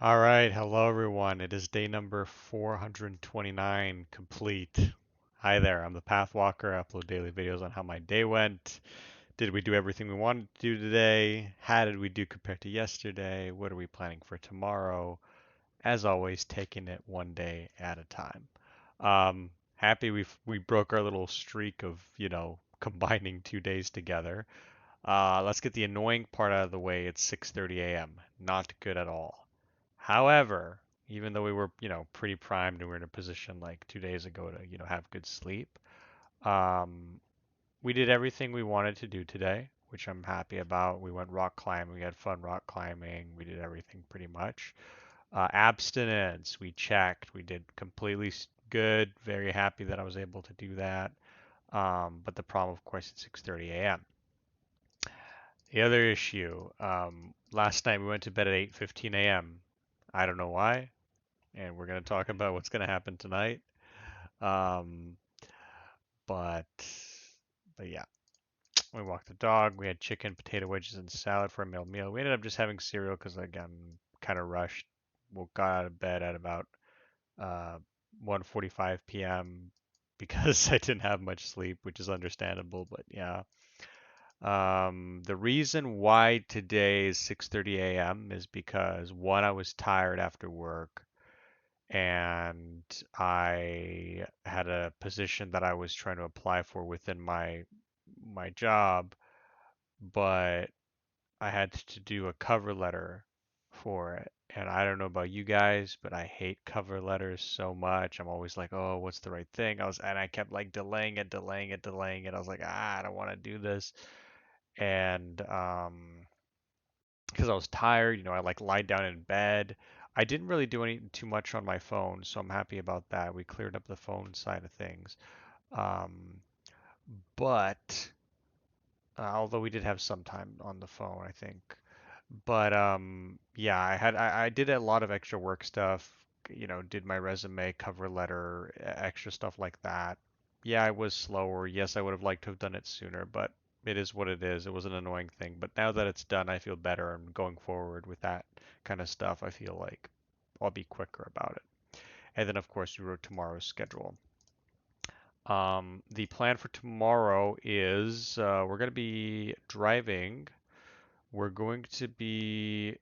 All right, hello everyone. It is day number 429 complete. Hi there, I'm the Pathwalker. I upload daily videos on how my day went. Did we do everything we wanted to do today? How did we do compared to yesterday? What are we planning for tomorrow? As always, taking it one day at a time. Happy we broke our little streak of, combining 2 days together. Let's get the annoying part out of the way. It's 6:30 a.m. Not good at all. However, even though we were, pretty primed and we were in a position like 2 days ago to, have good sleep, um, we did everything we wanted to do today, which I'm happy about. We went rock climbing. We had fun rock climbing. We did everything pretty much. Abstinence, we checked. We did completely good. Very happy that I was able to do that. But the problem, of course, is 6:30 a.m. The other issue, last night we went to bed at 8:15 a.m. I don't know why, and we're going to talk about what's going to happen tonight. Um, but but yeah, we walked the dog. We had chicken, potato wedges, and salad for a meal. We ended up just having cereal because again, kind of rushed. We got out of bed at about uh 1:45 p.m. because I didn't have much sleep, which is understandable. But yeah, the reason why today is 6:30 a.m. is because one, I was tired after work and I had a position that I was trying to apply for within my job, but I had to do a cover letter for it. And I don't know about you guys, but I hate cover letters so much. I'm always like, "Oh, what's the right thing?" And I kept like delaying it. I was like, "Ah, I don't want to do this." And because I was tired, I like lied down in bed. I didn't really do any too much on my phone, so I'm happy about that. We cleared up the phone side of things. Um, but although we did have some time on the phone, I think. But yeah, I did a lot of extra work stuff, did my resume, cover letter, extra stuff like that. Yeah, I was slower. Yes, I would have liked to have done it sooner, but it is what it is. It was an annoying thing, but now that it's done, I feel better. And going forward with that kind of stuff, I feel like I'll be quicker about it. And then, of course, you wrote tomorrow's schedule. The plan for tomorrow is we're going to be driving. We're going to be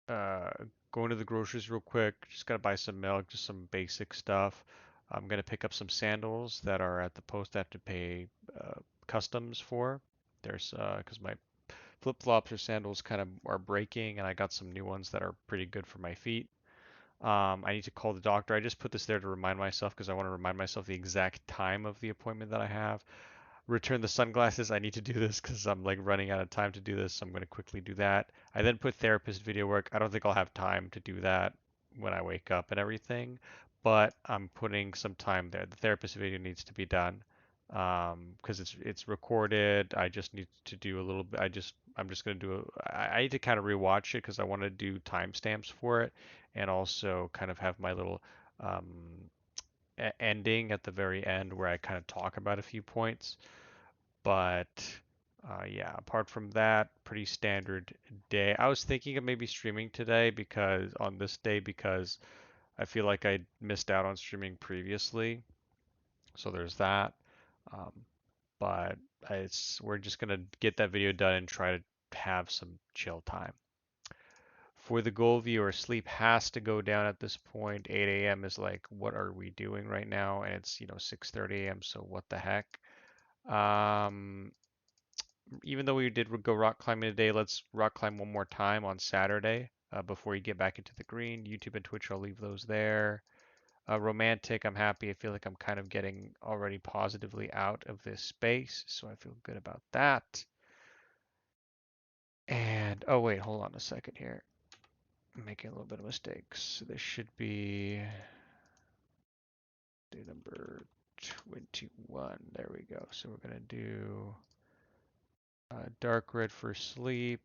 uh, going to the groceries real quick. Just gotta buy some milk, just some basic stuff. I'm gonna pick up some sandals that are at the post I have to pay customs for. There's because my flip-flops or sandals kind of are breaking, and I got some new ones that are pretty good for my feet. I need to call the doctor. I just put this there to remind myself because I want to remind myself the exact time of the appointment that I have. Return the sunglasses. I need to do this because I'm like running out of time to do this, so I'm going to quickly do that. I then put therapist video work. I don't think I'll have time to do that when I wake up and everything, but I'm putting some time there. The therapist video needs to be done because it's recorded. I just need to do a little bit. I'm just going to do I need to kind of rewatch it because I want to do timestamps for it and also kind of have my little um, ending at the very end where I kind of talk about a few points. But yeah, apart from that, pretty standard day. I was thinking of maybe streaming today because on this day because I feel like I missed out on streaming previously. So there's that. Um, but we're just gonna get that video done and try to have some chill time. For the goal viewer, sleep has to go down at this point. 8 a.m. is like, what are we doing right now? And it's 6:30 a.m. So what the heck? Um, Even though we did go rock climbing today, let's rock climb one more time on Saturday before you get back into the green. YouTube and Twitch, I'll leave those there. Romantic, I'm happy. I feel like I'm kind of getting already positively out of this space, so I feel good about that. And oh wait, hold on a second here. I'm making a little bit of mistakes. This should be day number 21. There we go. So we're gonna do dark red for sleep.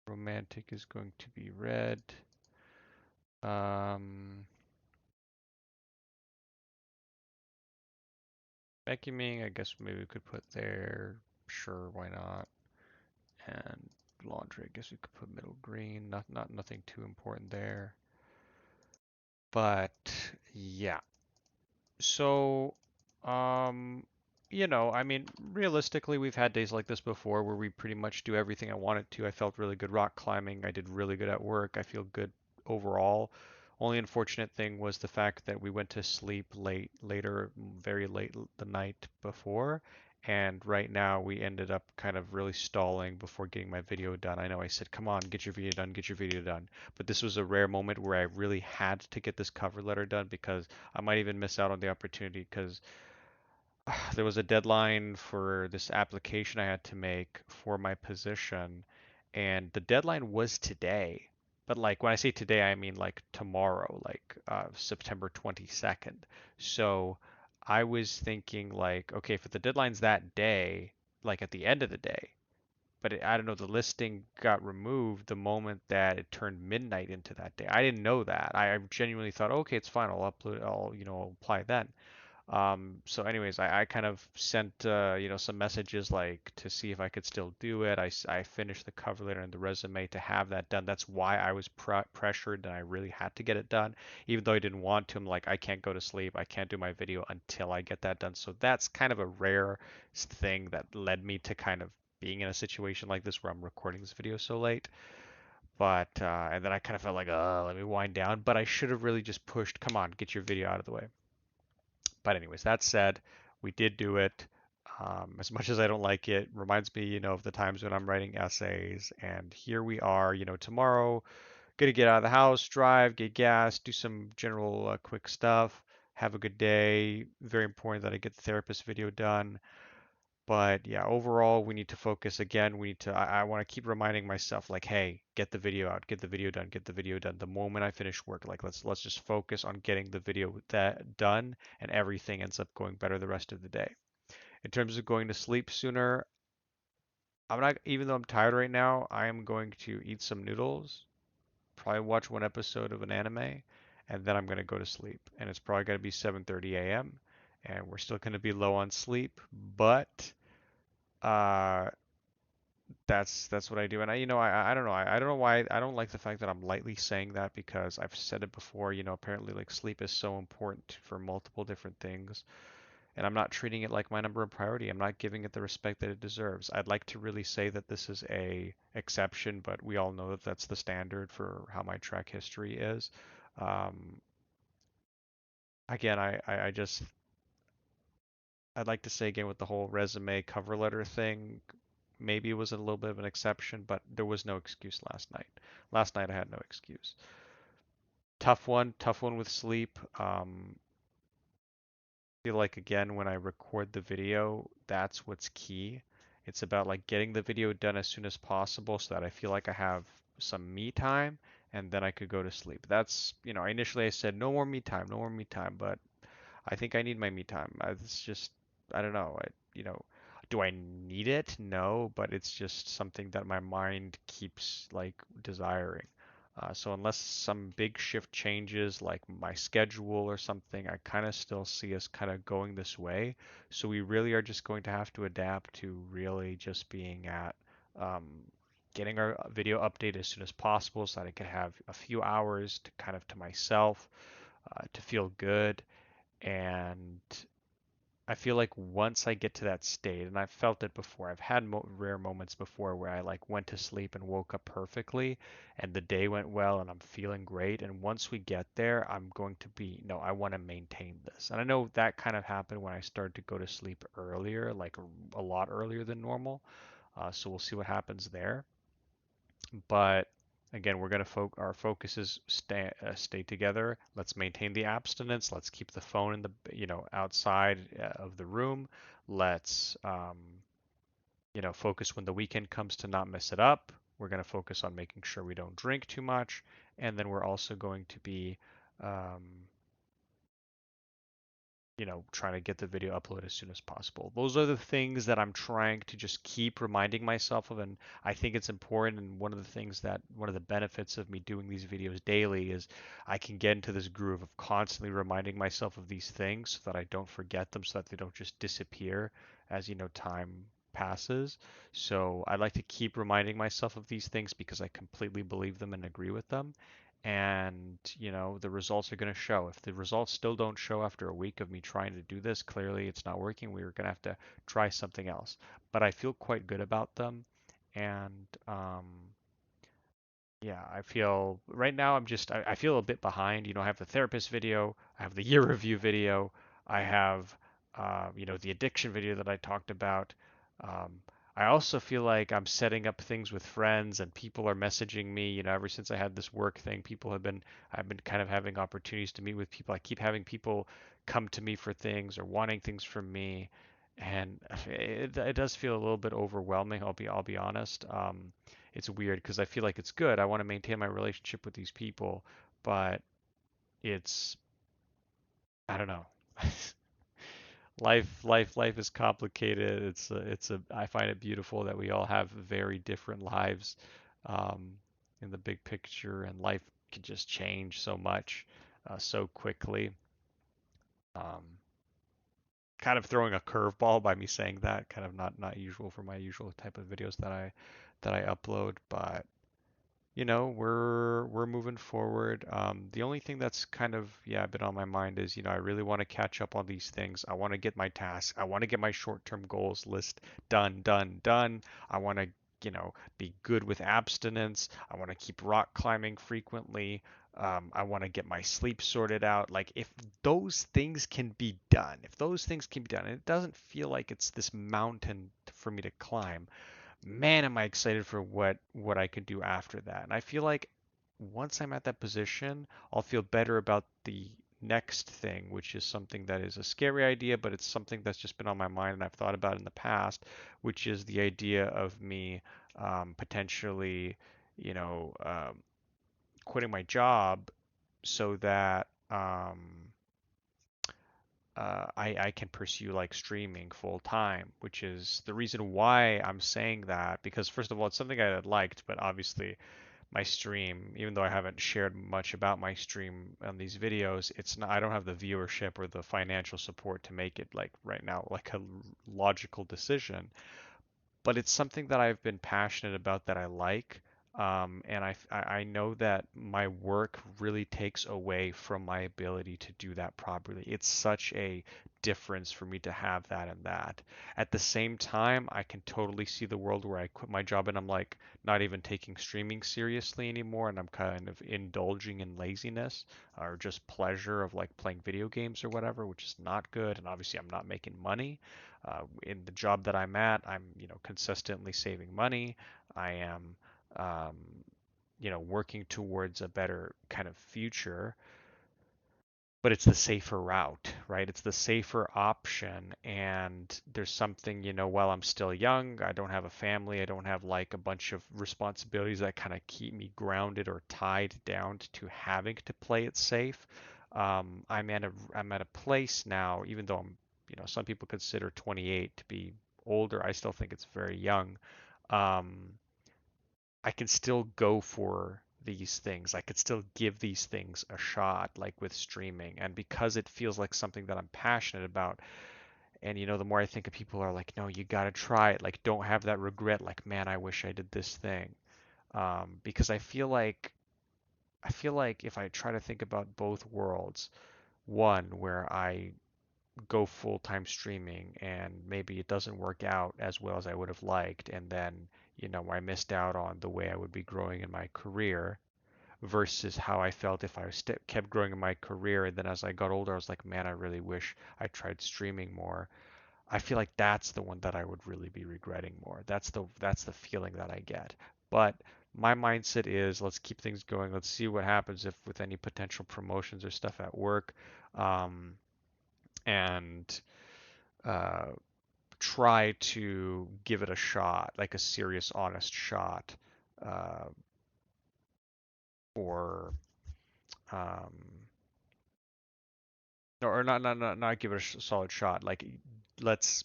Romantic is going to be red. Um, Vacuuming, I guess maybe we could put there. Sure, why not? And laundry. I guess we could put middle green. Nothing too important there. But yeah. So, um, I mean, realistically, we've had days like this before where we pretty much do everything I wanted to. I felt really good rock climbing. I did really good at work. I feel good overall. Only unfortunate thing was the fact that we went to sleep later, very late the night before. And right now we ended up kind of really stalling before getting my video done. I know I said, come on, get your video done, get your video done. But this was a rare moment where I really had to get this cover letter done because I might even miss out on the opportunity because there was a deadline for this application I had to make for my position, and the deadline was today. But like when I say today, I mean like tomorrow, like September 22nd. So I was thinking like, okay, if the deadline's that day, like at the end of the day, but I don't know, the listing got removed the moment that it turned midnight into that day. I didn't know that. I genuinely thought, okay, it's fine. I'll upload, I'll apply then. So anyways, I kind of sent, some messages like to see if I could still do it. I finished the cover letter and the resume to have that done. That's why I was pressured and I really had to get it done. Even though I didn't want to, I'm like, I can't go to sleep. I can't do my video until I get that done. So that's kind of a rare thing that led me to kind of being in a situation like this where I'm recording this video so late. But, and then I kind of felt like, let me wind down. But I should have really just pushed, come on, get your video out of the way. But anyways, that said, we did do it. As much as I don't like it, reminds me, of the times when I'm writing essays. And here we are, tomorrow, gonna get out of the house, drive, get gas, do some general quick stuff, have a good day. Very important that I get the therapist video done. But yeah, overall, we need to focus again. I want to keep reminding myself, like, hey, get the video out, get the video done, get the video done. The moment I finish work, like, let's just focus on getting the video that done, and everything ends up going better the rest of the day. In terms of going to sleep sooner, I'm not, even though I'm tired right now, I am going to eat some noodles, probably watch one episode of an anime, and then I'm going to go to sleep. And it's probably going to be 7:30 a.m. and we're still going to be low on sleep, but uh that's what I do. And I don't know. I don't know why I don't like the fact that I'm lightly saying that because I've said it before, apparently like sleep is so important for multiple different things. And I'm not treating it like my number one priority. I'm not giving it the respect that it deserves. I'd like to really say that this is a exception, but we all know that that's the standard for how my track history is. Um, Again, I just I'd like to say again with the whole resume cover letter thing, maybe it was a little bit of an exception, but there was no excuse last night. Last night I had no excuse. Tough one with sleep. Feel like again when I record the video, that's what's key. It's about like getting the video done as soon as possible so that I feel like I have some me time and then I could go to sleep. That's, initially I said no more me time, no more me time, but I think I need my me time. It's just, I don't know. Do I need it? No, but it's just something that my mind keeps like desiring. So unless some big shift changes, like my schedule or something, I kind of still see us kind of going this way. So we really are just going to have to adapt to really just being at um, getting our video update as soon as possible so that I can have a few hours to kind of to myself, to feel good. And I feel like once I get to that state, and I've felt it before, I've had rare moments before where I like went to sleep and woke up perfectly, and the day went well, and I'm feeling great. And once we get there, I'm going to be, no, I want to maintain this. And I know that kind of happened when I started to go to sleep earlier, like a lot earlier than normal. So we'll see what happens there. But again, we're going to our focus is stay together. Let's maintain the abstinence. Let's keep the phone in the outside of the room. Let's focus when the weekend comes to not mess it up. We're going to focus on making sure we don't drink too much, and then we're also going to be um, trying to get the video uploaded as soon as possible. Those are the things that I'm trying to just keep reminding myself of, and I think it's important. And one of the benefits of me doing these videos daily is I can get into this groove of constantly reminding myself of these things so that I don't forget them, so that they don't just disappear as time passes. So I like to keep reminding myself of these things because I completely believe them and agree with them. And, the results are going to show. If the results still don't show after a week of me trying to do this, clearly it's not working. We're going to have to try something else. But I feel quite good about them. And yeah, I feel right now I feel a bit behind. I have the therapist video, I have the year review video, I have the addiction video that I talked about. Um, I also feel like I'm setting up things with friends and people are messaging me. Ever since I had this work thing, I've been kind of having opportunities to meet with people. I keep having people come to me for things or wanting things from me, and it does feel a little bit overwhelming. I'll be honest. It's weird because I feel like it's good. I want to maintain my relationship with these people, but it's I don't know. Life is complicated. I find it beautiful that we all have very different lives um, in the big picture, and life can just change so much so quickly. Um, Kind of throwing a curveball by me saying that, kind of not usual for my usual type of videos that I upload, but we're moving forward. The only thing that's kind of been on my mind is I really want to catch up on these things. I want to get my tasks. I want to get my short-term goals list done, done, done. I want to be good with abstinence. I want to keep rock climbing frequently. I want to get my sleep sorted out. Like if those things can be done, if those things can be done, and it doesn't feel like it's this mountain for me to climb, man, am I excited for what I could do after that. And I feel like once I'm at that position, I'll feel better about the next thing, which is something that is a scary idea, but it's something that's just been on my mind and I've thought about in the past, which is the idea of me potentially, you know, quitting my job so that I can pursue like streaming full time, which is the reason why I'm saying that. Because first of all, it's something I had liked, but obviously my stream, even though I haven't shared much about my stream on these videos, it's not, I don't have the viewership or the financial support to make it like right now like a logical decision, but it's something that I've been passionate about that I like. And I know that my work really takes away from my ability to do that properly. It's such a difference for me to have that and that. At the same time, I can totally see the world where I quit my job and I'm like not even taking streaming seriously anymore, and I'm kind of indulging in laziness or just pleasure of like playing video games or whatever, which is not good. And obviously, I'm not making money in the job that I'm at. I'm, consistently saving money. I am, um, working towards a better kind of future, but it's the safer route, right? It's the safer option. And there's something, while I'm still young, I don't have a family, I don't have like a bunch of responsibilities that kind of keep me grounded or tied down to having to play it safe. I'm at a place now, even though some people consider 28 to be older. I still think it's very young. Um, I can still go for these things. I could still give these things a shot, like with streaming. And because it feels like something that I'm passionate about, and the more I think of people are like, no, you gotta try it. Like, don't have that regret. Like, man, I wish I did this thing. Because I feel like if I try to think about both worlds, one where I go full-time streaming and maybe it doesn't work out as well as I would have liked, and then I missed out on the way I would be growing in my career versus how I felt if I kept growing in my career, and then as I got older I was like, man, I really wish I tried streaming more. I feel like that's the one that I would really be regretting more. That's the feeling that I get. But my mindset is let's keep things going. Let's see what happens if with any potential promotions or stuff at work. Um, and uh, try to give it a shot, like a serious, honest shot, uh, or um, or not give it a solid shot. Like let's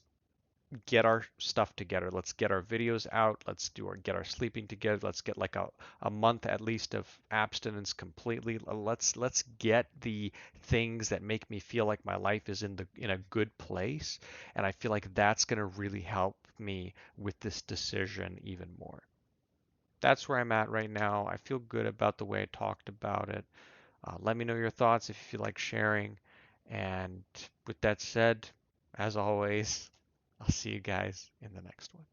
get our stuff together. Let's get our videos out. Let's get our sleeping together. Let's get like a month at least of abstinence completely. Let's get the things that make me feel like my life is in a good place. And I feel like that's gonna really help me with this decision even more. That's where I'm at right now. I feel good about the way I talked about it. Let me know your thoughts if you feel like sharing. And with that said, as always, I'll see you guys in the next one.